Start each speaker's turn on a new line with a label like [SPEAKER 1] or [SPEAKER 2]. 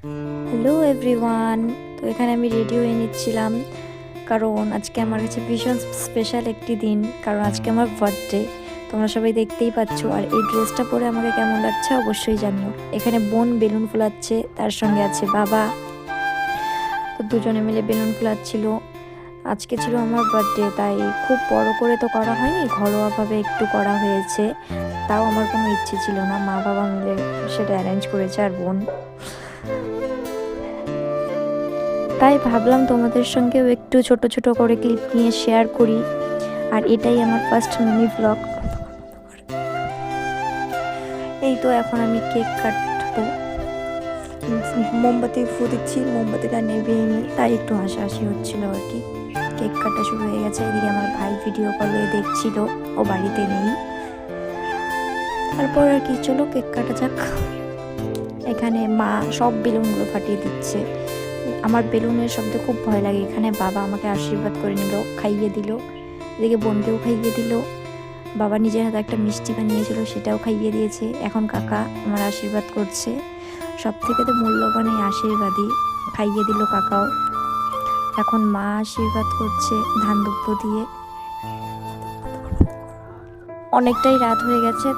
[SPEAKER 1] Hello everyone. তো এখানে আমি রেডি হয়ে নিচ্ছিলাম, কারণ আজকে আমার কাছে ভীষণ স্পেশাল একটি দিন, কারণ আজকে আমার বার্থডে। তোমরা সবাই দেখতেই পাচ্ছ, আর এই ড্রেসটা পরে আমাকে কেমন লাগছে অবশ্যই জানিও। এখানে বোন বেলুন ফুলাচ্ছে, তার সঙ্গে আছে বাবা। তো দুজনে মিলে বেলুন ফুলাচ্ছিল। আজকে ছিল আমার বার্থডে, তাই খুব বড় করে তো করা হয়নি, ঘরোয়াভাবে একটু করা হয়েছে। তাও আমার কোনো ইচ্ছে ছিল না, মা বাবা মিলে সেটা অ্যারেঞ্জ করেছে, আর বোন। তাই ভাবলাম তোমাদের সঙ্গেও একটু ছোট ছোট করে ক্লিপ নিয়ে শেয়ার করি। আর এটাই আমার ফার্স্ট মিনি ব্লগ। এই তো এখন আমি কেক কাটবো, মোমবাতি ফু দিচ্ছি, মোমবাতিটা নেভিয়ে নি, তাই একটু হাসাহাসি হচ্ছিল আর কি। কেক কাটা শুরু হয়ে গেছে। এদিকে আমার ভাই ভিডিও কলে দেখছিল, ও বাড়িতে নেই। তারপর আর কি, চলো কেক কাটা যাক। এখানে মা সব বেলুনগুলো ফাটিয়ে দিচ্ছে। আমার বেলুনের শব্দে খুব ভয় লাগে। এখানে বাবা আমাকে আশীর্বাদ করে নিল, খাইয়ে দিল। এদিকে বোনকেও খাইয়ে দিল। বাবা নিজের হাতে একটা মিষ্টি বানিয়েছিল, সেটাও খাইয়ে দিয়েছে। এখন কাকা আমার আশীর্বাদ করছে। সব থেকে তো মূল্যবান এই আশীর্বাদই। খাইয়ে দিল কাকাও। এখন মা আশীর্বাদ করছে ধান দুব্য দিয়ে। অনেকটাই রাত হয়ে গেছে তো